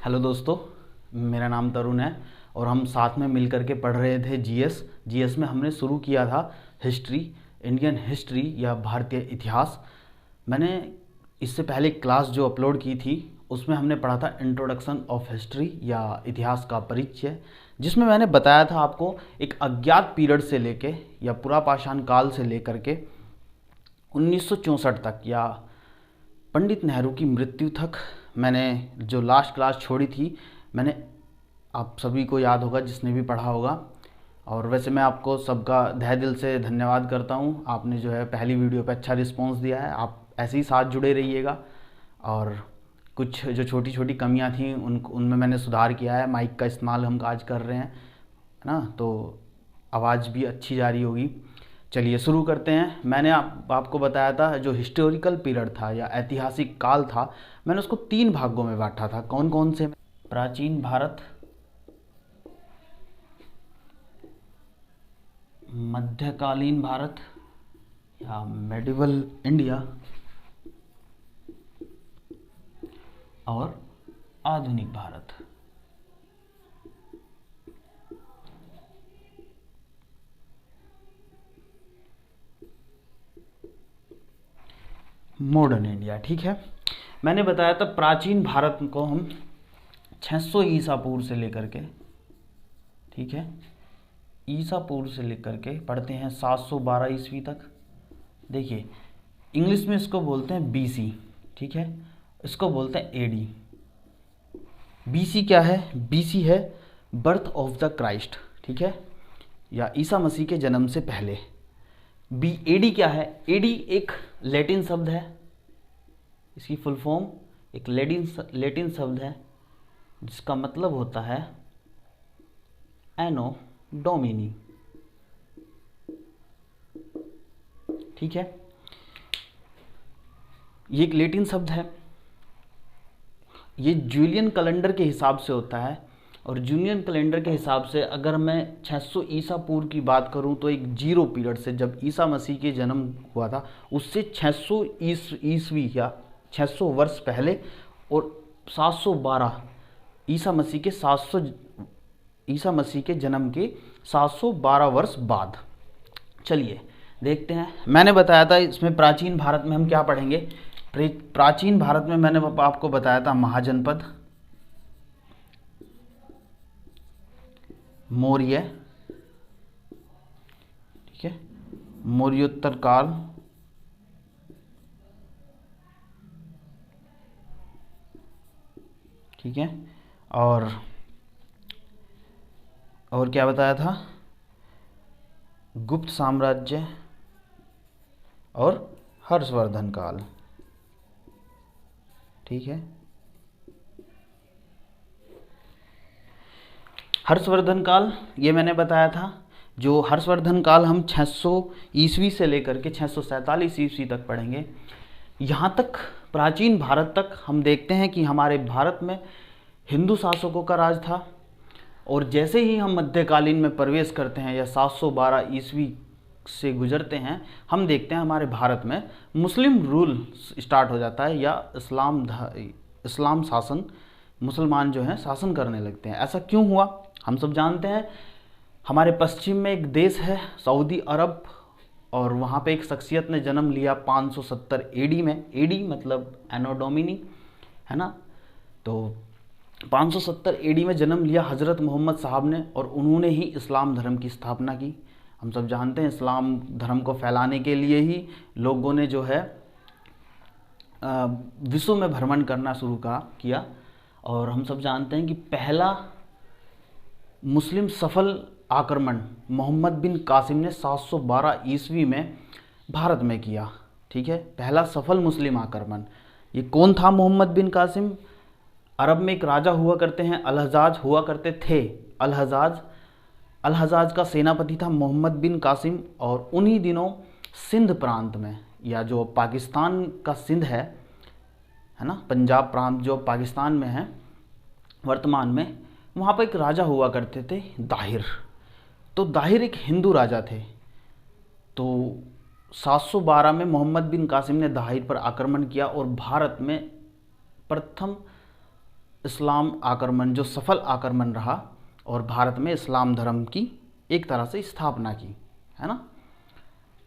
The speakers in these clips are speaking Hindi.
हेलो दोस्तों, मेरा नाम तरुण है और हम साथ में मिल कर के पढ़ रहे थे जीएस में हमने शुरू किया था हिस्ट्री, इंडियन हिस्ट्री या भारतीय इतिहास। मैंने इससे पहले क्लास जो अपलोड की थी उसमें हमने पढ़ा था इंट्रोडक्शन ऑफ हिस्ट्री या इतिहास का परिचय, जिसमें मैंने बताया था आपको एक अज्ञात पीरियड से लेके या पुरापाषाण काल से लेकर के 1964 तक या पंडित नेहरू की मृत्यु तक मैंने जो लास्ट क्लास छोड़ी थी। मैंने आप सभी को याद होगा जिसने भी पढ़ा होगा। और वैसे मैं आपको सबका तहे दिल से धन्यवाद करता हूँ, आपने जो है पहली वीडियो पे अच्छा रिस्पांस दिया है। आप ऐसे ही साथ जुड़े रहिएगा। और कुछ जो छोटी छोटी कमियां थी उनमें मैंने सुधार किया है। माइक का इस्तेमाल हम आज कर रहे हैं, है ना, तो आवाज़ भी अच्छी जा रही होगी। चलिए शुरू करते हैं। मैंने आपको बताया था जो हिस्टोरिकल पीरियड था या ऐतिहासिक काल था, मैंने उसको 3 भागों में बांटा था। कौन कौन से? प्राचीन भारत, मध्यकालीन भारत या मेडिवल इंडिया और आधुनिक भारत। मॉडर्न इंडिया, ठीक है। मैंने बताया था प्राचीन भारत को हम 600 ईसा पूर्व से लेकर के, ठीक है, ईसा पूर्व से लेकर के पढ़ते हैं 712 ईस्वी तक। देखिए इंग्लिश में इसको बोलते हैं बीसी, ठीक है, इसको बोलते हैं एडी। बीसी क्या है? बीसी है बर्थ ऑफ द क्राइस्ट, ठीक है, या ईसा मसीह के जन्म से पहले। बी एडी क्या है? एडी एक लैटिन शब्द है, इसकी फुल फॉर्म एक लैटिन शब्द है जिसका मतलब होता है एनो डोमिनी, ठीक है। ये एक लैटिन शब्द है। ये जूलियन कैलेंडर के हिसाब से होता है और जूलियन कैलेंडर के हिसाब से अगर मैं 600 ईसा पूर्व की बात करूं तो एक जीरो पीरियड से, जब ईसा मसीह के जन्म हुआ था उससे 600 ईस्वी या 600 वर्ष पहले और 712 ईसा मसीह के जन्म के 712 वर्ष बाद। चलिए देखते हैं। मैंने बताया था इसमें प्राचीन भारत में हम क्या पढ़ेंगे। प्राचीन भारत में मैंने आपको बताया था महाजनपद, मौर्य, ठीक है, मौर्योत्तर काल, ठीक है, और क्या बताया था? गुप्त साम्राज्य और हर्षवर्धन काल, ठीक है। हर्षवर्धन काल ये मैंने बताया था। जो हर्षवर्धन काल हम 600 ईस्वी से लेकर के 647 ईस्वी तक पढ़ेंगे। यहाँ तक प्राचीन भारत तक हम देखते हैं कि हमारे भारत में हिंदू शासकों का राज था। और जैसे ही हम मध्यकालीन में प्रवेश करते हैं या 712 ईस्वी से गुजरते हैं, हम देखते हैं हमारे भारत में मुस्लिम रूल स्टार्ट हो जाता है या इस्लाम शासन, मुसलमान जो हैं शासन करने लगते हैं। ऐसा क्यों हुआ हम सब जानते हैं। हमारे पश्चिम में एक देश है सऊदी अरब, और वहाँ पे एक शख्सियत ने जन्म लिया 570 एडी में। एडी मतलब एनो डोमिनी, है ना। तो 570 एडी में जन्म लिया हज़रत मोहम्मद साहब ने, और उन्होंने ही इस्लाम धर्म की स्थापना की। हम सब जानते हैं इस्लाम धर्म को फैलाने के लिए ही लोगों ने जो है विश्व में भ्रमण करना शुरू किया। और हम सब जानते हैं कि पहला मुस्लिम सफल आक्रमण मोहम्मद बिन कासिम ने 712 ईस्वी में भारत में किया, ठीक है, पहला सफल मुस्लिम आक्रमण। ये कौन था मोहम्मद बिन कासिम? अरब में एक राजा हुआ करते हैं, अलहजाज हुआ करते थे। अलहजाज का सेनापति था मोहम्मद बिन कासिम। और उन्हीं दिनों सिंध प्रांत में, या जो पाकिस्तान का सिंध है ना, पंजाब प्रांत जो पाकिस्तान में है वर्तमान में, वहाँ पर एक राजा हुआ करते थे दाहिर। तो दाहिर एक हिंदू राजा थे। तो 712 में मोहम्मद बिन कासिम ने दाहिर पर आक्रमण किया और भारत में प्रथम इस्लाम आक्रमण जो सफल आक्रमण रहा और भारत में इस्लाम धर्म की एक तरह से स्थापना की, है ना,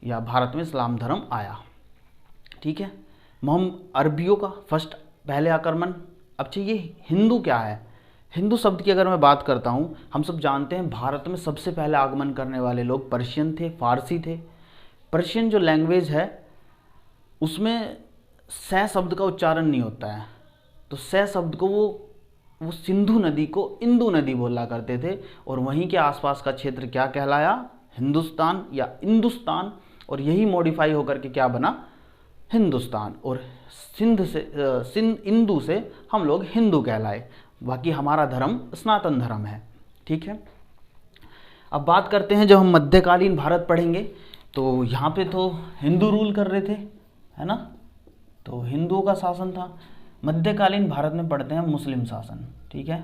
या भारत में इस्लाम धर्म आया। ठीक है, मोहम्मद अरबियों का फर्स्ट पहले आक्रमण। अब चाहिए हिंदू क्या है। हिंदू शब्द की अगर मैं बात करता हूँ, हम सब जानते हैं भारत में सबसे पहले आगमन करने वाले लोग पर्शियन थे, फारसी थे। पर्शियन जो लैंग्वेज है उसमें स शब्द का उच्चारण नहीं होता है, तो स शब्द को वो सिंधु नदी को इंदु नदी बोला करते थे, और वहीं के आसपास का क्षेत्र क्या कहलाया, हिंदुस्तान या इंदुस्तान, और यही मॉडिफाई होकर के क्या बना, हिंदुस्तान। और इंदु से हम लोग हिंदू कहलाए। बाकी हमारा धर्म सनातन धर्म है। ठीक है, अब बात करते हैं, जब हम मध्यकालीन भारत पढ़ेंगे तो यहाँ पे तो हिंदू रूल कर रहे थे, है ना, तो हिंदुओं का शासन था। मध्यकालीन भारत में पढ़ते हैं मुस्लिम शासन। ठीक है,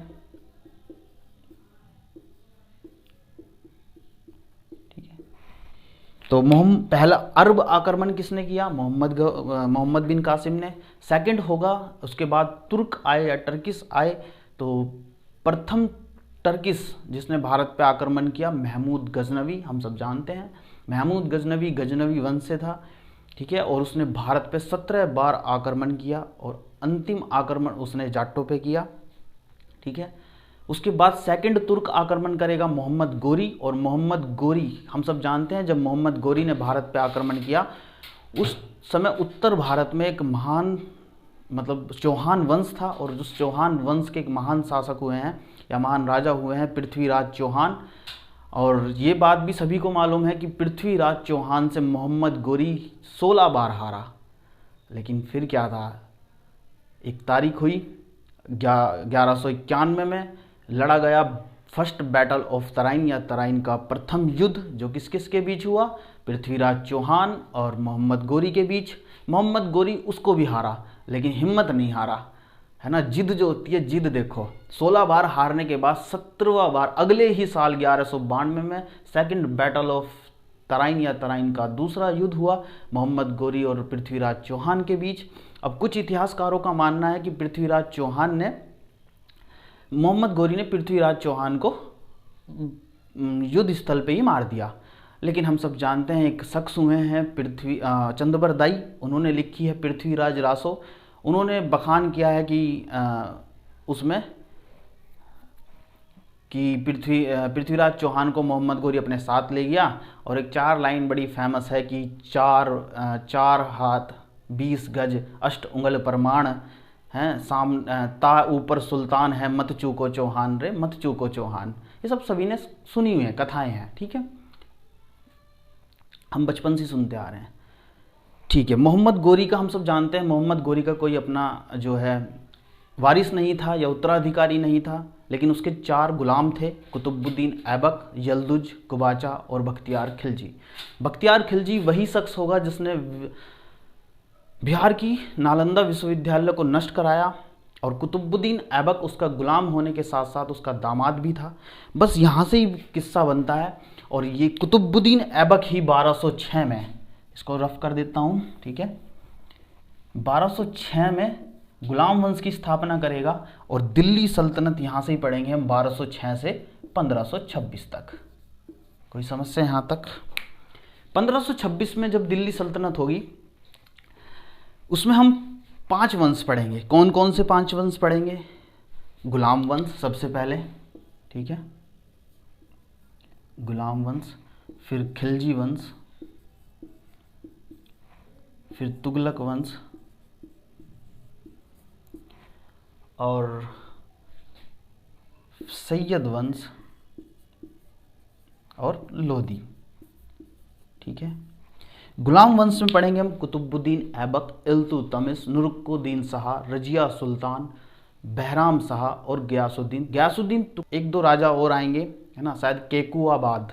तो पहला अरब आक्रमण किसने किया, मोहम्मद बिन कासिम ने। सेकंड होगा, उसके बाद तुर्क आए या टर्किश आए, तो प्रथम टर्किश जिसने भारत पे आक्रमण किया महमूद गजनवी, हम सब जानते हैं। महमूद गजनवी वंश से था। ठीक है, और उसने भारत पे 17 बार आक्रमण किया और अंतिम आक्रमण उसने जाटों पे किया। ठीक है, उसके बाद सेकंड तुर्क आक्रमण करेगा मोहम्मद गोरी, और मोहम्मद गोरी हम सब जानते हैं, जब मोहम्मद गोरी ने भारत पे आक्रमण किया उस समय उत्तर भारत में एक महान मतलब चौहान वंश था, और उस चौहान वंश के एक महान शासक हुए हैं या महान राजा हुए हैं पृथ्वीराज चौहान। और ये बात भी सभी को मालूम है कि पृथ्वीराज चौहान से मोहम्मद गोरी 16 बार हारा, लेकिन फिर क्या था, एक तारीख हुई 1191 में लड़ा गया फर्स्ट बैटल ऑफ तराइन या तराइन का प्रथम युद्ध, जो किस किस के बीच हुआ, पृथ्वीराज चौहान और मोहम्मद गोरी के बीच। मोहम्मद गोरी उसको भी हारा, लेकिन हिम्मत नहीं हारा, है ना, जिद जो होती है, जिद देखो। 16 बार हारने के बाद 17वां बार अगले ही साल 1192 में सेकंड बैटल ऑफ तराइन या तराइन का दूसरा युद्ध हुआ मोहम्मद गोरी और पृथ्वीराज चौहान के बीच। अब कुछ इतिहासकारों का मानना है कि मोहम्मद गोरी ने पृथ्वीराज चौहान को युद्ध स्थल पे ही मार दिया, लेकिन हम सब जानते हैं एक शख्स हुए हैं चंद्रबरदाई, उन्होंने लिखी है पृथ्वीराज रासो। उन्होंने बखान किया है कि उसमें कि पृथ्वीराज चौहान को मोहम्मद गोरी अपने साथ ले गया, और एक 4 लाइन बड़ी फेमस है कि 4 हाथ 20 गज 8 उंगल प्रमाण हैं, ता ऊपर सुल्तान है, मत चूको चौहान रे, मत चूको चौहान। ये सब सभी ने सुनी हुई हैं, कथाएं हैं। ठीक है, हम बचपन से सुनते आ रहे हैं। ठीक है, मोहम्मद गोरी का हम सब जानते हैं, मोहम्मद गोरी का कोई अपना जो है वारिस नहीं था या उत्तराधिकारी नहीं था, लेकिन उसके 4 गुलाम थे, कुतुबुद्दीन ऐबक, यल्दुज, कुबाचा और बख्तियार खिलजी। बख्तियार खिलजी वही शख्स होगा जिसने बिहार की नालंदा विश्वविद्यालय को नष्ट कराया, और कुतुबुद्दीन ऐबक उसका गुलाम होने के साथ साथ उसका दामाद भी था। बस यहाँ से ही किस्सा बनता है, और ये कुतुबुद्दीन ऐबक ही 1206 में, इसको रफ कर देता हूँ, ठीक है, 1206 में गुलाम वंश की स्थापना करेगा, और दिल्ली सल्तनत यहाँ से ही पढ़ेंगे हम 1206 से 1526 तक। कोई समस्या यहाँ तक? 1526 में जब दिल्ली सल्तनत होगी, उसमें हम 5 वंश पढ़ेंगे। कौन कौन से 5 वंश पढ़ेंगे? गुलाम वंश सबसे पहले, ठीक है, गुलाम वंश, फिर खिलजी वंश, फिर तुगलक वंश, और सैयद वंश और लोधी। ठीक है, गुलाम वंश में पढ़ेंगे हम कुतुबुद्दीन ऐबक, इल्तुतमिश, नुरुक्कुद्दीन शाह, रजिया सुल्तान, बहराम शाह और गयासुद्दीन। तो 1-2 राजा और आएंगे, है ना, शायद केकुआबाद।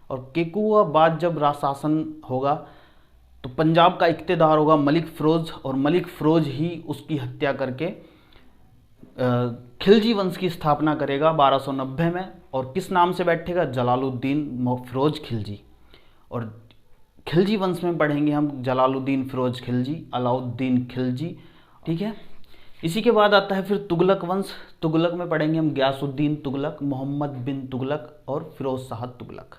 और केकुआबाद जब शासन होगा तो पंजाब का इख्तियार होगा मलिक फ़िरोज़, और मलिक फ़िरोज़ ही उसकी हत्या करके खिलजी वंश की स्थापना करेगा 1290 में। और किस नाम से बैठेगा? जलालुद्दीन फ़िरोज़ खिलजी। और खिलजी वंश में पढ़ेंगे हम जलालुद्दीन फ़िरोज़ खिलजी, अलाउद्दीन खिलजी। ठीक है, इसी के बाद आता है फिर तुगलक वंश। तुगलक में पढ़ेंगे हम गयासुद्दीन तुगलक, मोहम्मद बिन तुगलक और फिरोज शाह तुगलक।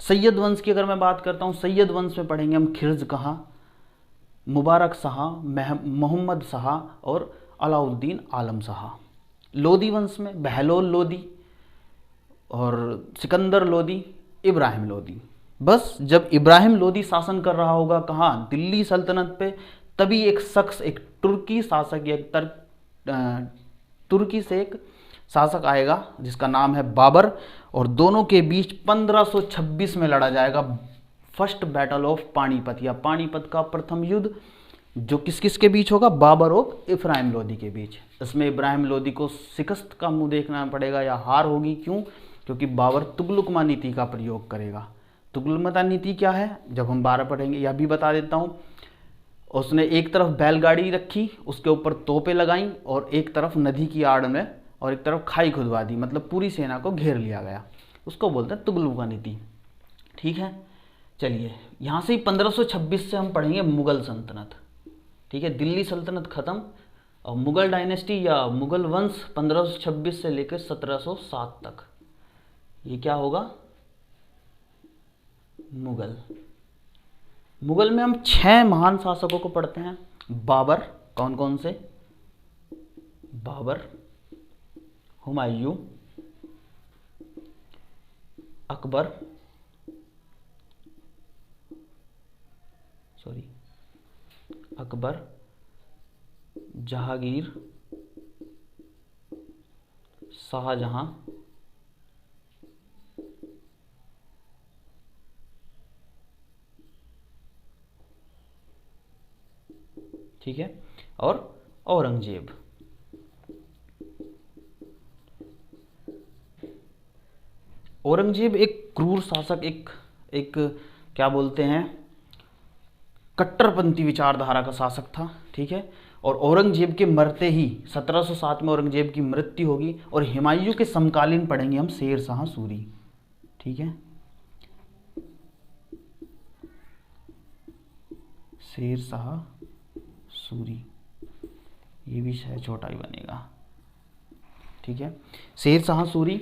सैयद वंश की अगर मैं बात करता हूँ, सैयद वंश में पढ़ेंगे हम खिर्ज कहाँ, मुबारक शाह, मोहम्मद शाह और अलाउद्दीन आलम शाह। लोदी वंश में बहलोल लोदी और सिकंदर लोदी, इब्राहिम लोदी। बस जब इब्राहिम लोदी शासन कर रहा होगा कहाँ, दिल्ली सल्तनत पे, तभी एक शख्स, एक तुर्की शासक या तुर्की से एक शासक आएगा जिसका नाम है बाबर, और दोनों के बीच 1526 में लड़ा जाएगा फर्स्ट बैटल ऑफ पानीपत या पानीपत का प्रथम युद्ध, जो किस किस के बीच होगा, बाबर और इब्राहिम लोदी के बीच। इसमें इब्राहिम लोदी को शिकस्त का मुंह देखना पड़ेगा या हार होगी। क्यों? क्योंकि बाबर तुगलकमा नीति का प्रयोग करेगा। तुगलकमा नीति क्या है जब हम 12 पढ़ेंगे, यह भी बता देता हूँ। उसने एक तरफ बैलगाड़ी रखी, उसके ऊपर तोपें लगाई और एक तरफ नदी की आड़ में और एक तरफ खाई खुदवा दी, मतलब पूरी सेना को घेर लिया गया। उसको बोलते हैं तुगलकमा नीति। ठीक है, चलिए यहाँ से ही 1526 से हम पढ़ेंगे मुगल सल्तनत। ठीक है, दिल्ली सल्तनत खत्म और मुगल डायनेस्टी या मुगल वंश 1526 से लेकर 1707 तक। ये क्या होगा? मुगल। मुगल में हम 6 महान शासकों को पढ़ते हैं। बाबर, कौन कौन से? बाबर, हुमायूं, अकबर, अकबर, जहांगीर, शाहजहां, ठीक है, और औरंगजेब। औरंगजेब एक क्रूर शासक, एक क्या बोलते हैं, कट्टरपंथी विचारधारा का शासक था। ठीक है, और औरंगजेब के मरते ही 1707 में औरंगजेब की मृत्यु होगी और हुमायूं के समकालीन पढ़ेंगे हम शेर शाह सूरी। ठीक है, शेर शाह सूरी, ये भी शायद छोटा ही बनेगा। ठीक है, शेर शाह सूरी।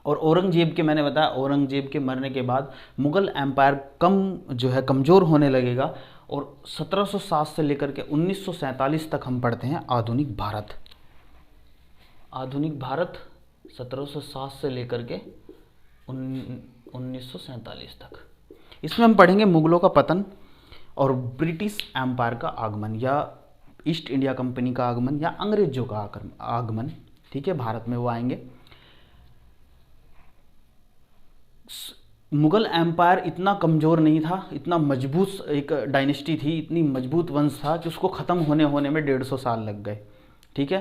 और औरंगजेब के, मैंने बताया औरंगजेब के मरने के बाद मुगल एम्पायर कमज़ोर होने लगेगा और 1707 से लेकर के 1947 तक हम पढ़ते हैं आधुनिक भारत। आधुनिक भारत 1707 से लेकर के 1947 तक। इसमें हम पढ़ेंगे मुगलों का पतन और ब्रिटिश एम्पायर का आगमन या ईस्ट इंडिया कंपनी का आगमन या अंग्रेजों का आगमन। ठीक है, भारत में वो आएंगे। मुगल एम्पायर इतना कमज़ोर नहीं था, इतना मजबूत एक डायनेस्टी थी, इतनी मजबूत वंश था कि उसको ख़त्म होने में 150 साल लग गए। ठीक है,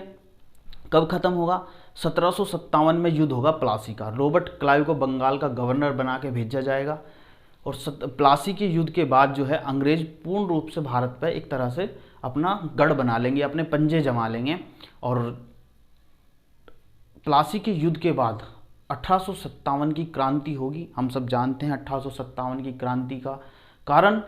कब ख़त्म होगा? 1757 में युद्ध होगा प्लासी का। रॉबर्ट क्लाइव को बंगाल का गवर्नर बना के भेजा जाएगा और प्लासी के युद्ध के बाद जो है अंग्रेज पूर्ण रूप से भारत पर एक तरह से अपना गढ़ बना लेंगे, अपने पंजे जमा लेंगे। और प्लासी के युद्ध के बाद 1857 की क्रांति होगी। हम सब जानते हैं 1857 की क्रांति का कारण,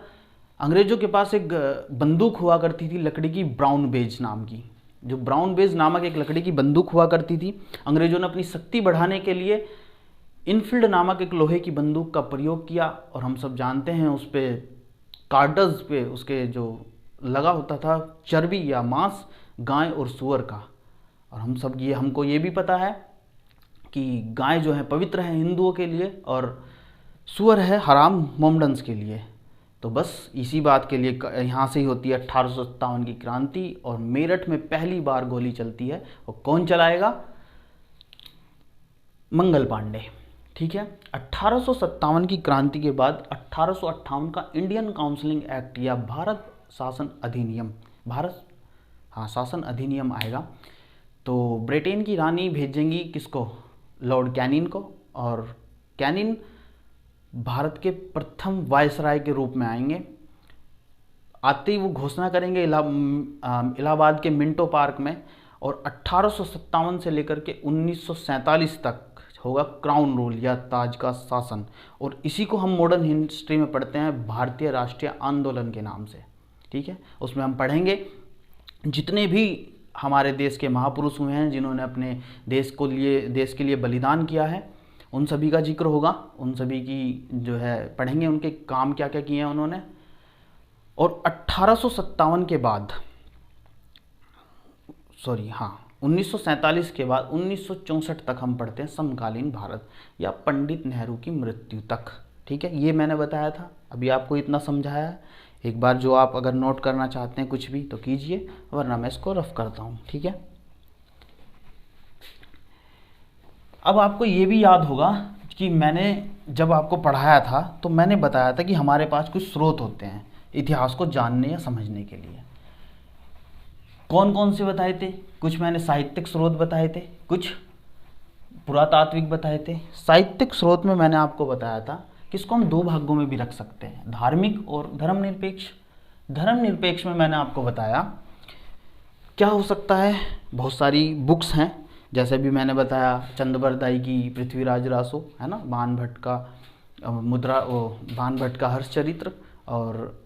अंग्रेजों के पास एक बंदूक हुआ करती थी लकड़ी की, ब्राउन बेज नाम की। जो ब्राउन बेज नामक एक लकड़ी की बंदूक हुआ करती थी, अंग्रेजों ने अपनी शक्ति बढ़ाने के लिए इनफील्ड नामक एक लोहे की बंदूक का प्रयोग किया। और हम सब जानते हैं उस पर कार्टर्स पे उसके जो लगा होता था चर्बी या मांस गाय और सूअर का। और हमको ये भी पता है कि गाय जो है पवित्र है हिंदुओं के लिए और सूअर है हराम मोमडन्स के लिए। तो बस इसी बात के लिए यहाँ से ही होती है 1857 की क्रांति और मेरठ में पहली बार गोली चलती है। और कौन चलाएगा? मंगल पांडे। ठीक है, 1857 की क्रांति के बाद 1858 का इंडियन काउंसिलिंग एक्ट या भारत शासन अधिनियम आएगा। तो ब्रिटेन की रानी भेजेंगी किसको? लॉर्ड कैनिन को। और कैनिन भारत के प्रथम वायसराय के रूप में आएंगे। आते ही वो घोषणा करेंगे इलाहाबाद के मिंटो पार्क में। और 1857 से लेकर के 1947 तक होगा क्राउन रूल या ताज का शासन। और इसी को हम मॉडर्न हिस्ट्री में पढ़ते हैं भारतीय राष्ट्रीय आंदोलन के नाम से। ठीक है, उसमें हम पढ़ेंगे जितने भी हमारे देश के महापुरुष हुए हैं जिन्होंने अपने देश के लिए बलिदान किया है, उन सभी का जिक्र होगा, उन सभी की जो है पढ़ेंगे, उनके काम क्या क्या किए हैं उन्होंने। और 1857 के बाद, सॉरी हाँ, 1947 के बाद 1964 तक हम पढ़ते हैं समकालीन भारत या पंडित नेहरू की मृत्यु तक। ठीक है, ये मैंने बताया था, अभी आपको इतना समझाया है। एक बार जो आप अगर नोट करना चाहते हैं कुछ भी तो कीजिए, वरना मैं इसको रफ करता हूँ। ठीक है, अब आपको ये भी याद होगा कि मैंने जब आपको पढ़ाया था तो मैंने बताया था कि हमारे पास कुछ स्रोत होते हैं इतिहास को जानने या समझने के लिए। कौन कौन से बताए थे? कुछ मैंने साहित्यिक स्रोत बताए थे, कुछ पुरातात्विक बताए थे। साहित्यिक स्रोत में मैंने आपको बताया था कि इसको हम दो भागों में भी रख सकते हैं, धार्मिक और धर्मनिरपेक्ष। धर्मनिरपेक्ष में मैंने आपको बताया क्या हो सकता है, बहुत सारी बुक्स हैं, जैसे भी मैंने बताया चंद्रबरदाई की पृथ्वीराज रासो, है ना, बाणभट्ट का बाणभट्ट का हर्षचरित्र, और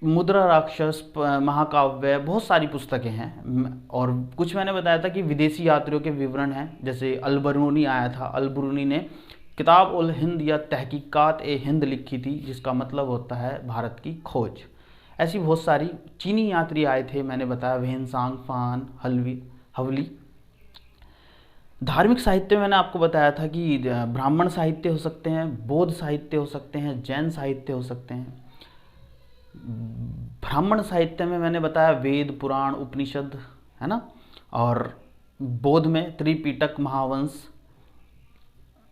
मुद्रा राक्षस, महाकाव्य, बहुत सारी पुस्तकें हैं। और कुछ मैंने बताया था कि विदेशी यात्रियों के विवरण हैं, जैसे अल-बरूनी आया था, अल-बरूनी ने किताब उल हिंद या तहकीकात ए हिंद लिखी थी, जिसका मतलब होता है भारत की खोज। ऐसी बहुत सारी चीनी यात्री आए थे, मैंने बताया वेनसांग, फान, हवली। धार्मिक साहित्य में मैंने आपको बताया था कि ब्राह्मण साहित्य हो सकते हैं, बौद्ध साहित्य हो सकते हैं, जैन साहित्य हो सकते हैं। ब्राह्मण साहित्य में मैंने बताया वेद, पुराण, उपनिषद, है ना, और बौद्ध में त्रिपिटक, महावंश,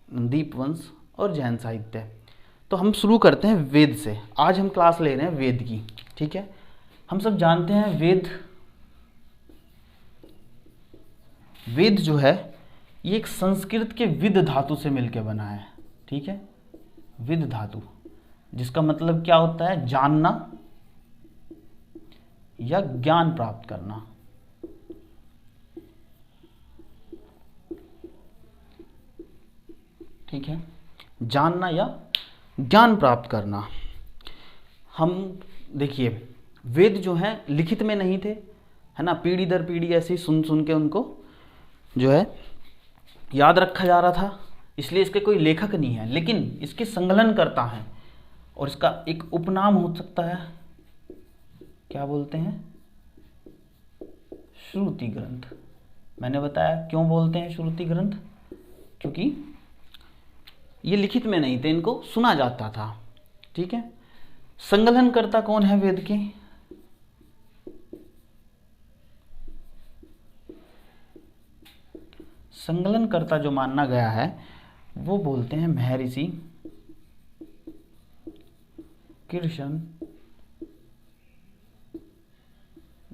दीपवंश, और जैन साहित्य। तो हम शुरू करते हैं वेद से। आज हम क्लास ले रहे हैं वेद की। ठीक है, हम सब जानते हैं वेद जो है ये एक संस्कृत के विद धातु से मिलकर बना है। ठीक है, विद धातु, जिसका मतलब क्या होता है, जानना या ज्ञान प्राप्त करना। ठीक है, जानना या ज्ञान प्राप्त करना। हम देखिए, वेद जो है लिखित में नहीं थे, है ना, पीढ़ी दर पीढ़ी ऐसे ही सुन सुन के उनको जो है याद रखा जा रहा था, इसलिए इसके कोई लेखक नहीं है, लेकिन इसके संकलन करता है। और इसका एक उपनाम हो सकता है, क्या बोलते हैं, श्रुति ग्रंथ। मैंने बताया क्यों बोलते हैं श्रुति ग्रंथ, क्योंकि ये लिखित में नहीं थे, इनको सुना जाता था। ठीक है, संकलनकर्ता कौन है वेद के? संकलनकर्ता जो माना गया है वो बोलते हैं महर्षि कृष्ण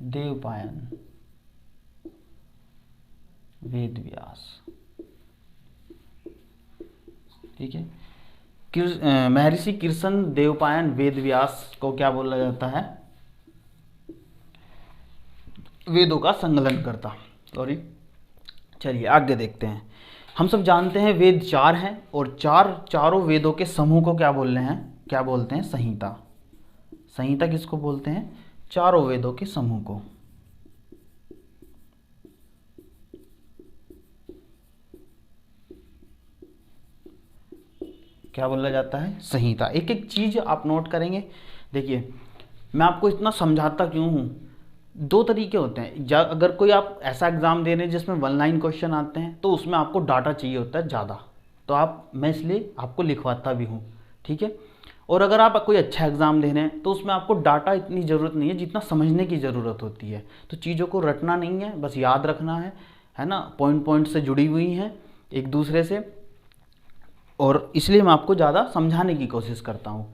देवपायन वेदव्यास। ठीक है, महर्षि कृष्ण देवपायन वेदव्यास को क्या बोला जाता है? वेदों का संकलन करता। सॉरी, चलिए आगे देखते हैं। हम सब जानते हैं वेद चार हैं, और चारों वेदों के समूह को क्या बोल रहे हैं, क्या बोलते हैं? संहिता। संहिता किसको बोलते हैं? चारों वेदों के समूह को। क्या बोला जाता है? संहिता। एक एक चीज आप नोट करेंगे। देखिए, मैं आपको इतना समझाता क्यों हूं, दो तरीके होते हैं। अगर कोई आप ऐसा एग्जाम दे रहे हैं जिसमें 1 लाइन क्वेश्चन आते हैं तो उसमें आपको डाटा चाहिए होता है ज़्यादा, तो मैं इसलिए आपको लिखवाता भी हूँ। ठीक है, और अगर आप कोई अच्छा एग्जाम दे रहे हैं तो उसमें आपको डाटा इतनी ज़रूरत नहीं है जितना समझने की ज़रूरत होती है। तो चीज़ों को रटना नहीं है, बस याद रखना है ना, पॉइंट से जुड़ी हुई हैं एक दूसरे से, और इसलिए मैं आपको ज़्यादा समझाने की कोशिश करता हूँ,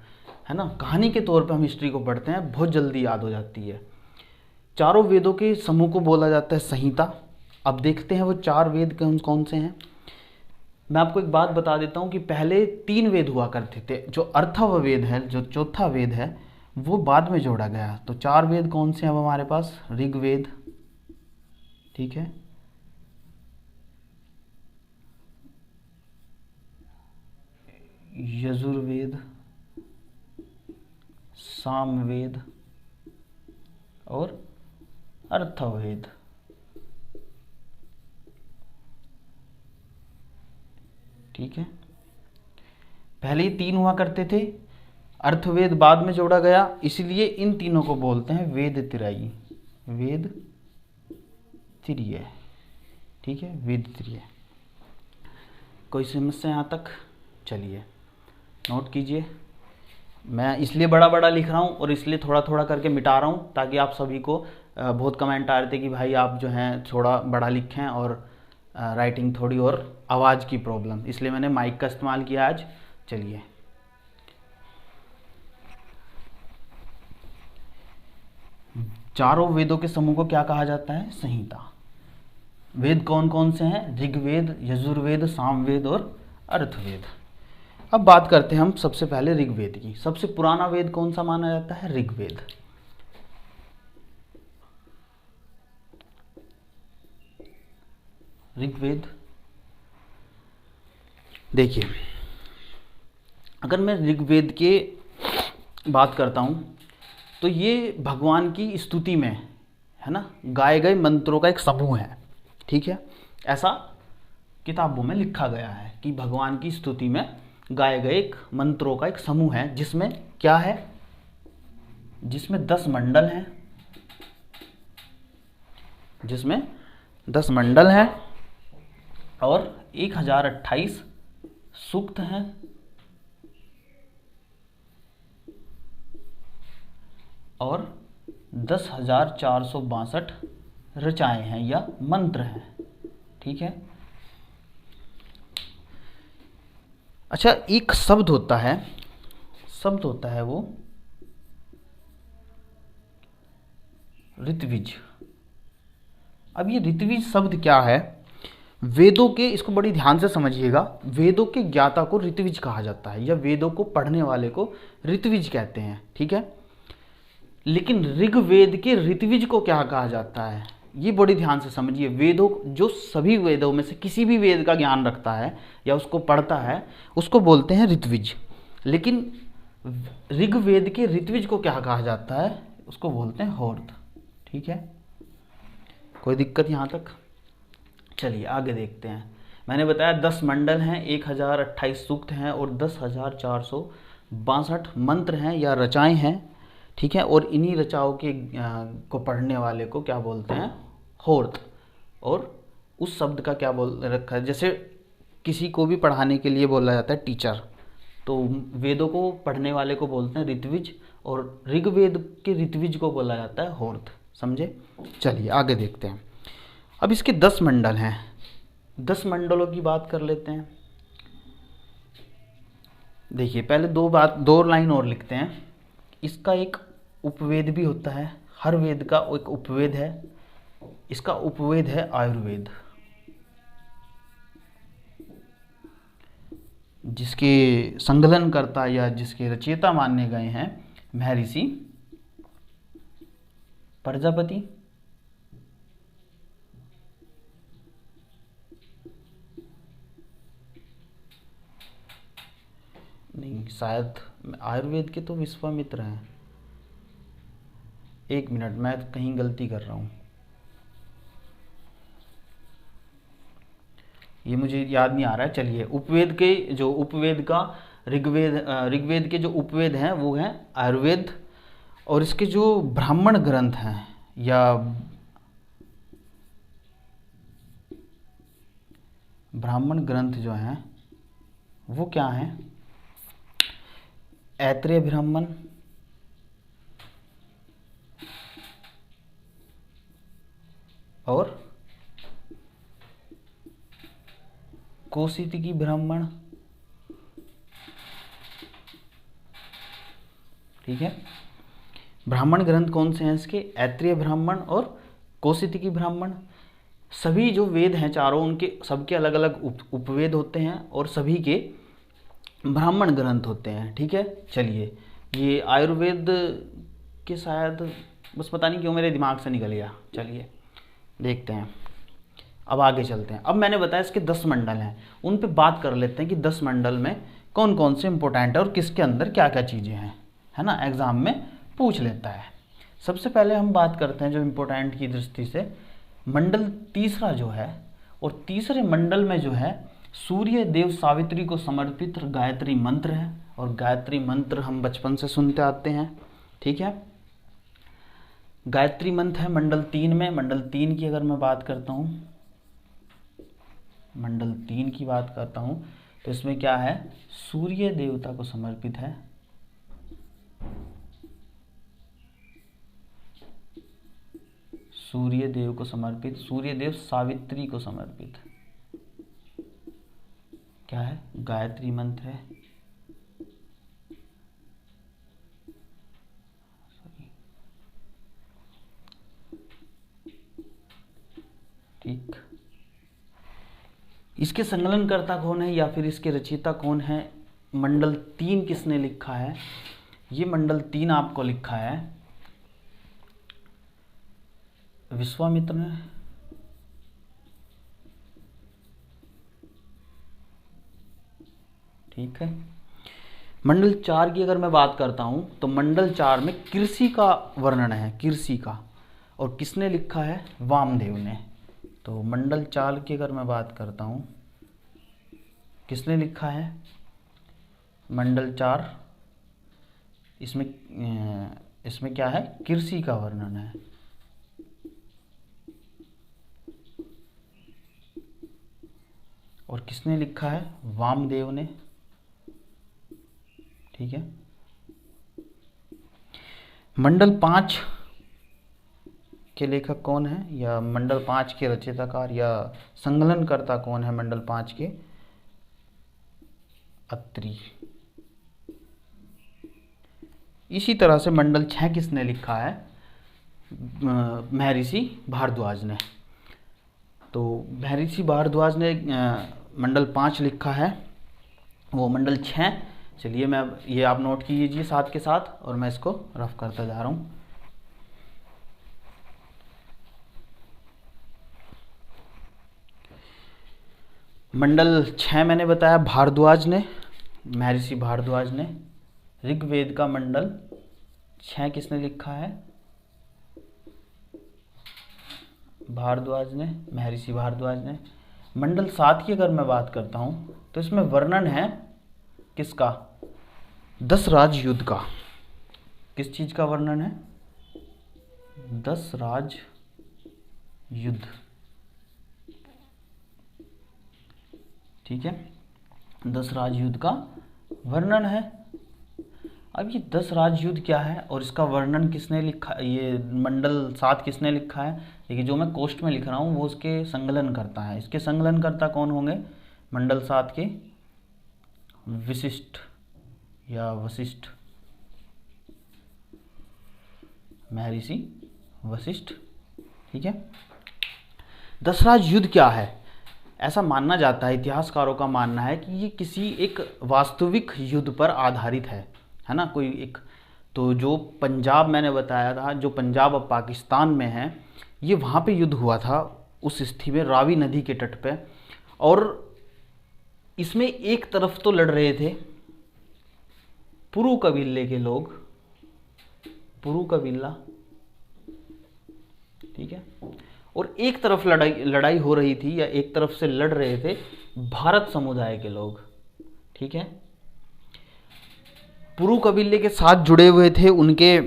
है ना। कहानी के तौर पे हम हिस्ट्री को पढ़ते हैं, बहुत जल्दी याद हो जाती है। चारों वेदों के समूह को बोला जाता है संहिता। अब देखते हैं वो चार वेद कौन कौन से हैं। मैं आपको एक बात बता देता हूँ कि पहले 3 वेद हुआ करते थे। जो अर्थव वेद है, जो चौथा वेद है, वो बाद में जोड़ा गया। तो 4 वेद कौन से हैं अब हमारे पास? ऋग्वेद, ठीक है, यजुर्वेद, सामवेद और अर्थवेद। ठीक है, पहले ये 3 हुआ करते थे, अर्थवेद बाद में जोड़ा गया, इसलिए इन तीनों को बोलते हैं वेद त्रयी, वेद त्रय। ठीक है, वेद त्रय। कोई समस्या यहाँ तक? चलिए नोट कीजिए। मैं इसलिए बड़ा बड़ा लिख रहा हूँ और इसलिए थोड़ा थोड़ा करके मिटा रहा हूँ, ताकि आप सभी को बहुत कमेंट आ रहे थे कि भाई आप जो हैं थोड़ा बड़ा लिखें और राइटिंग थोड़ी, और आवाज़ की प्रॉब्लम, इसलिए मैंने माइक का इस्तेमाल किया आज। चलिए, चारों वेदों के समूह को क्या कहा जाता है? संहिता। वेद कौन कौन से हैं? ऋग्वेद, यजुर्वेद, सामवेद और अर्थवेद। अब बात करते हैं हम सबसे पहले ऋग्वेद की। सबसे पुराना वेद कौन सा माना जाता है? ऋग्वेद। ऋग्वेद, देखिए अगर मैं ऋग्वेद के बात करता हूं तो ये भगवान की स्तुति में है ना, गाए गए मंत्रों का एक समूह है। ठीक है, ऐसा किताबों में लिखा गया है कि भगवान की स्तुति में गाए गए एक मंत्रों का एक समूह है, जिसमें क्या है? जिसमें 10 मंडल हैं, जिसमें 10 मंडल हैं और 1028 सूक्त हैं और 10,462 रचाएं हैं या मंत्र हैं। ठीक है, अच्छा, एक शब्द होता है वो ऋत्विज। अब ये ऋत्विज शब्द क्या है? वेदों के, इसको बड़ी ध्यान से समझिएगा, वेदों के ज्ञाता को ऋत्विज कहा जाता है, या वेदों को पढ़ने वाले को ऋत्विज कहते हैं। ठीक है, लेकिन ऋग्वेद के ऋत्विज को क्या कहा जाता है? ये बड़ी ध्यान से समझिए। वेदों, जो सभी वेदों में से किसी भी वेद का ज्ञान रखता है या उसको पढ़ता है, उसको बोलते हैं ऋत्विज। लेकिन ऋग्वेद के ऋत्विज को क्या कहा जाता है? उसको बोलते हैं होर्त। ठीक है, कोई दिक्कत यहाँ तक? चलिए आगे देखते हैं। मैंने बताया 10 मंडल हैं, 1028 सूक्त हैं और 10,462 मंत्र हैं या रचाएं हैं। ठीक है, और इन्हीं रचाओं के को पढ़ने वाले को क्या बोलते हैं? होर्त। और उस शब्द का क्या बोल रखा है? जैसे किसी को भी पढ़ाने के लिए बोला जाता है टीचर, तो वेदों को पढ़ने वाले को बोलते हैं ऋत्विज, और ऋग्वेद के ऋत्विज को बोला जाता है होर्त। समझे? चलिए आगे देखते हैं। अब इसके 10 मंडल हैं, 10 मंडलों की बात कर लेते हैं। देखिए, पहले दो लाइन और लिखते हैं। इसका एक उपवेद भी होता है, हर वेद का एक उपवेद है। इसका उपवेद है आयुर्वेद, जिसके संकलनकर्ता या जिसके रचयिता माने गए हैं महर्षि प्रजापति। नहीं, शायद आयुर्वेद के तो विश्वामित्र हैं। एक मिनट, मैं कहीं गलती कर रहा हूँ, ये मुझे याद नहीं आ रहा है। चलिए, उपवेद के जो उपवेद का ऋग्वेद के जो उपवेद हैं वो हैं आयुर्वेद, और इसके जो ब्राह्मण ग्रंथ हैं या ब्राह्मण ग्रंथ जो हैं वो क्या हैं? ऐत्रेय ब्राह्मण, और कौशिकी ब्राह्मण। ठीक है, ब्राह्मण ग्रंथ कौन से हैं इसके? ऐत्रेय ब्राह्मण और कौशिकी ब्राह्मण। सभी जो वेद हैं चारों, उनके सबके अलग अलग उपवेद होते हैं और सभी के ब्राह्मण ग्रंथ होते हैं। ठीक है, चलिए, ये आयुर्वेद के शायद, बस पता नहीं क्यों मेरे दिमाग से निकल गया। चलिए देखते हैं, अब आगे चलते हैं। अब मैंने बताया इसके 10 मंडल हैं, उन पे बात कर लेते हैं कि 10 मंडल में कौन कौन से इंपॉर्टेंट है और किसके अंदर क्या क्या चीज़ें हैं, है ना, एग्जाम में पूछ लेता है। सबसे पहले हम बात करते हैं जो इम्पोर्टेंट की दृष्टि से, मंडल तीसरा जो है, और तीसरे मंडल में जो है सूर्य देव सावित्री को समर्पित गायत्री मंत्र है, और गायत्री मंत्र हम बचपन से सुनते आते हैं। ठीक है, गायत्री मंत्र है मंडल 3 में। मंडल 3 की अगर मैं बात करता हूँ, मंडल 3 की बात करता हूँ तो इसमें क्या है, सूर्य देवता को समर्पित है। सूर्य देव को समर्पित, सूर्य देव सावित्री को समर्पित क्या है, गायत्री मंत्र है। ठीक, इसके संकलनकर्ता कौन है या फिर इसके रचयिता कौन है, मंडल 3 किसने लिखा है? ये मंडल 3 आपको लिखा है विश्वामित्र ने। ठीक है, मंडल 4 की अगर मैं बात करता हूं तो मंडल 4 में कृषि का वर्णन है, कृषि का, और किसने लिखा है, वामदेव ने। तो मंडल 4 की अगर मैं बात करता हूं, किसने लिखा है मंडल 4, इसमें क्या है, कृषि का वर्णन है। और किसने लिखा है, वामदेव ने। ठीक है, मंडल 5 के लेखक कौन है, या मंडल 5 के रचयिताकार या संकलनकर्ता कौन है मंडल 5 के, अत्रि। इसी तरह से मंडल 6 किसने लिखा है, महर्षि भारद्वाज ने। तो महर्षि भारद्वाज ने मंडल 5 लिखा है, वो मंडल 6। चलिए मैं अब ये आप नोट कीजिए साथ के साथ, और मैं इसको रफ करता जा रहा हूँ। मंडल 6 मैंने बताया भारद्वाज ने, महर्षि भारद्वाज ने। ऋग्वेद का मंडल 6 किसने लिखा है, भारद्वाज ने, महर्षि भारद्वाज ने। मंडल 7 की अगर मैं बात करता हूँ तो इसमें वर्णन है किसका, दशराज युद्ध का। किस चीज का वर्णन है, दशराज युद्ध। ठीक है, दशराज युद्ध का वर्णन है। अब ये दशराज युद्ध क्या है और इसका वर्णन किसने लिखा, ये मंडल 7 किसने लिखा है, देखिए जो मैं कोष्ट में लिख रहा हूँ वो उसके संकलन करता है। इसके संकलनकर्ता कौन होंगे, मंडल 7 के विशिष्ट या वशिष्ठ, महर्षि वशिष्ठ। ठीक है, दशराज युद्ध क्या है, ऐसा मानना जाता है, इतिहासकारों का मानना है कि ये किसी एक वास्तविक युद्ध पर आधारित है ना, कोई एक। तो जो पंजाब मैंने बताया था, जो पंजाब अब पाकिस्तान में है, ये वहाँ पे युद्ध हुआ था उस स्थिति में, रावी नदी के तट पे। और इसमें एक तरफ तो लड़ रहे थे पुरु कबीले के लोग, पुरु कबीला। ठीक है, और एक तरफ लड़ाई हो रही थी, या एक तरफ से लड़ रहे थे भारत समुदाय के लोग। ठीक है, पुरु कबीले के साथ जुड़े हुए थे उनके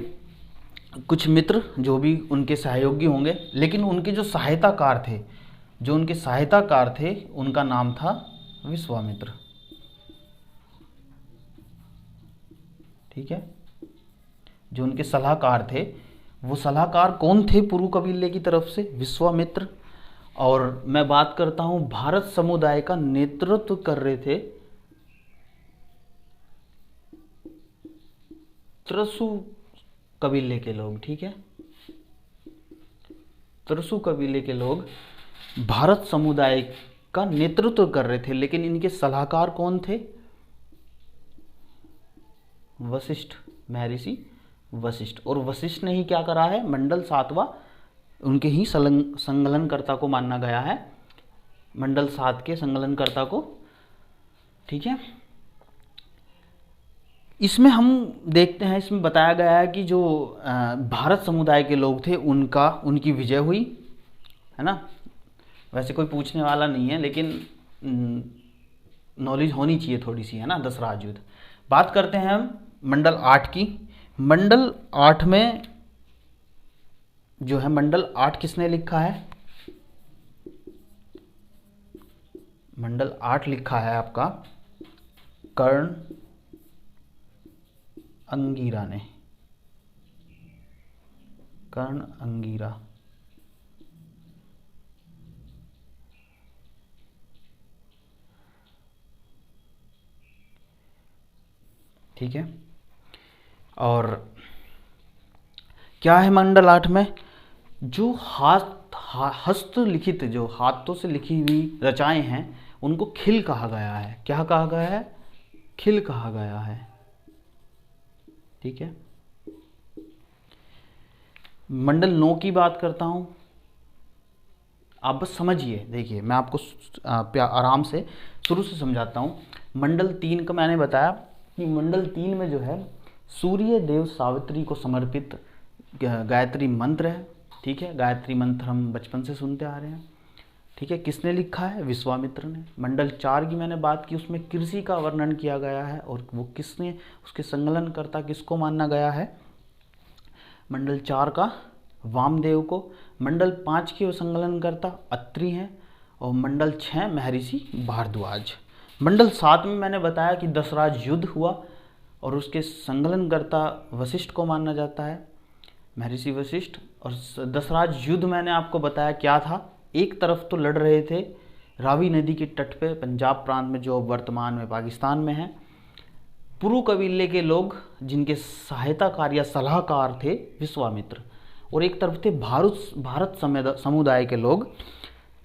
कुछ मित्र जो भी उनके सहयोगी होंगे, लेकिन उनके जो सहायताकार थे, उनका नाम था विश्वामित्र। ठीक है, जो उनके सलाहकार थे, वो सलाहकार कौन थे पुरु कबीले की तरफ से, विश्वामित्र। और मैं बात करता हूं भारत समुदाय का नेतृत्व कर रहे थे त्रसु कबीले के लोग। ठीक है, त्रसु कबीले के लोग भारत समुदाय का नेतृत्व कर रहे थे, लेकिन इनके सलाहकार कौन थे, वशिष्ठ, महर्षि वशिष्ठ। और वशिष्ठ ने ही क्या करा है, मंडल 7वां उनके ही संकलनकर्ता को माना गया है, मंडल 7 के संकलनकर्ता को। ठीक है, इसमें हम देखते हैं, इसमें बताया गया है कि जो भारत समुदाय के लोग थे उनकी विजय हुई, है ना। वैसे कोई पूछने वाला नहीं है, लेकिन नॉलेज होनी चाहिए थोड़ी सी, है ना। दसराज युद्ध। बात करते हैं हम मंडल 8 की। मंडल 8 में जो है, मंडल 8 किसने लिखा है? मंडल 8 लिखा है आपका कर्ण अंगीरा ने। कर्ण अंगीरा। ठीक है। और क्या है मंडल 8 में? जो हस्तलिखित, जो हाथों से लिखी हुई रचनाएं हैं, उनको खिल कहा गया है। क्या कहा गया है? खिल कहा गया है। ठीक है। मंडल 9 की बात करता हूं। आप बस समझिए, देखिए मैं आपको आराम से शुरू से समझाता हूं। मंडल 3 का मैंने बताया कि मंडल 3 में जो है सूर्य देव सावित्री को समर्पित गायत्री मंत्र है। ठीक है। गायत्री मंत्र हम बचपन से सुनते आ रहे हैं। ठीक है। किसने लिखा है? विश्वामित्र ने। मंडल 4 की मैंने बात की, उसमें कृषि का वर्णन किया गया है, और वो किसने, उसके संकलनकर्ता किसको माना गया है? मंडल 4 का वामदेव को। मंडल 5 के संकलनकर्ता अत्रि हैं, और मंडल 6 महर्षि भारद्वाज। मंडल 7 में मैंने बताया कि दसराज युद्ध हुआ, और उसके संकलनकर्ता वशिष्ठ को माना जाता है, महर्षि वशिष्ठ। और दसराज युद्ध मैंने आपको बताया क्या था। एक तरफ तो लड़ रहे थे रावी नदी के तट पे, पंजाब प्रांत में, जो वर्तमान में पाकिस्तान में है, पुरु कबीले के लोग, जिनके सहायताकार या सलाहकार थे विश्वामित्र। और एक तरफ थे भारत समुदाय के लोग,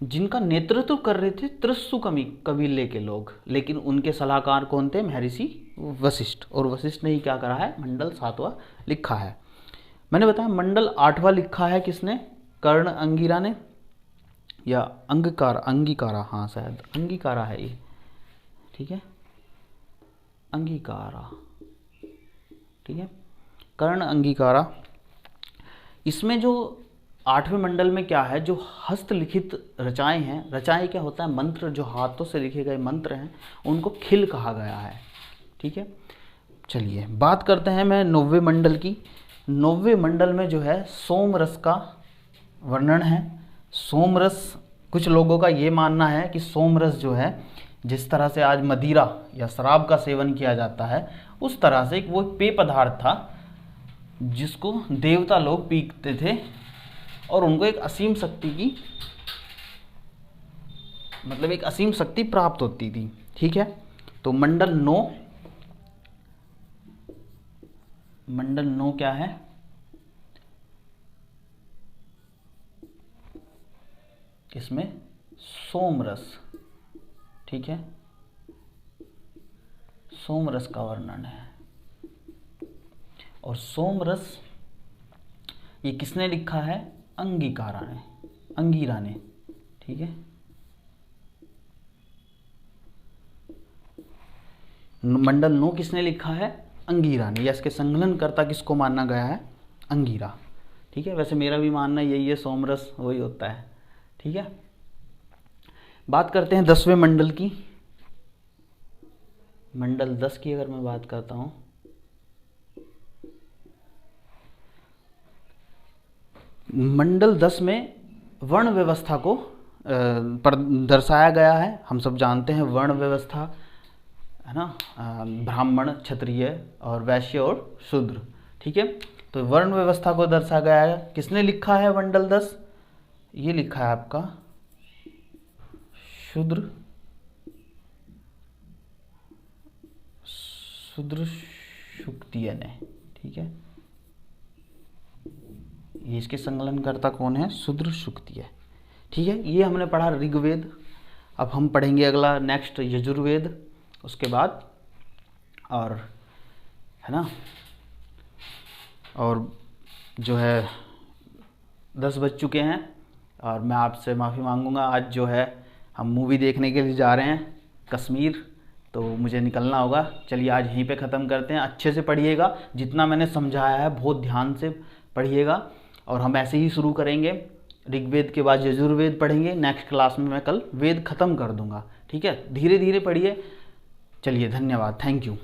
जिनका नेतृत्व कर रहे थे त्रस्सु कबीले के लोग, लेकिन उनके सलाहकार कौन थे? महर्षि वशिष्ठ। और वशिष्ठ ने ही क्या करा है? मंडल 7वां लिखा है। मैंने बताया मंडल 8वां लिखा है किसने? कर्ण अंगीरा ने, या अंगीकारा, हाँ शायद अंगीकारा है ये। ठीक है। अंगीकारा। ठीक है। कर्ण अंगीकारा। इसमें जो 8वें मंडल में क्या है? जो हस्तलिखित रचनाएं हैं, रचनाएं क्या होता है? मंत्र, जो हाथों से लिखे गए मंत्र हैं, उनको खिल कहा गया है। ठीक है। चलिए बात करते हैं मैं 9वें मंडल की। 9वें मंडल में जो है सोमरस का वर्णन है। सोमरस, कुछ लोगों का ये मानना है कि सोमरस जो है, जिस तरह से आज मदिरा या शराब का सेवन किया जाता है, उस तरह से वो पेय पदार्थ था जिसको देवता लोग पीते थे, और उनको एक असीम शक्ति की, मतलब एक असीम शक्ति प्राप्त होती थी। ठीक है। तो मंडल 9 क्या है? इसमें सोमरस। ठीक है। सोमरस का वर्णन है। और सोमरस ये किसने लिखा है? अंगीरा ने। ठीक है। मंडल 9 किसने लिखा है? अंगीरा ने, या इसके संकलनकर्ता किसको माना गया है? अंगीरा। ठीक है। वैसे मेरा भी मानना यही है, सोमरस वही होता है। ठीक है। बात करते हैं 10वें मंडल की। मंडल 10 की अगर मैं बात करता हूं, मंडल 10 में वर्ण व्यवस्था को पर दर्शाया गया है। हम सब जानते हैं वर्ण व्यवस्था, है ना, ब्राह्मण, क्षत्रिय और वैश्य और शूद्र। ठीक है। तो वर्ण व्यवस्था को दर्शाया गया है। किसने लिखा है मंडल 10? ये लिखा है आपका शूद्र शुक्तिय ने। ठीक है। ये इसके संकलनकर्ता कौन है? शूद्र शुक्तिय। ठीक है। ये हमने पढ़ा ऋग्वेद। अब हम पढ़ेंगे अगला नेक्स्ट यजुर्वेद उसके बाद, और है ना, और जो है 10 बज चुके हैं, और मैं आपसे माफ़ी मांगूंगा। आज जो है हम मूवी देखने के लिए जा रहे हैं, कश्मीर तो मुझे निकलना होगा। चलिए आज यहीं पे ख़त्म करते हैं। अच्छे से पढ़िएगा, जितना मैंने समझाया है बहुत ध्यान से पढ़िएगा, और हम ऐसे ही शुरू करेंगे। ऋग्वेद के बाद यजुर्वेद पढ़ेंगे। नेक्स्ट क्लास में मैं कल वेद ख़त्म कर दूंगा। ठीक है, धीरे धीरे पढ़िए। चलिए, धन्यवाद, थैंक यू।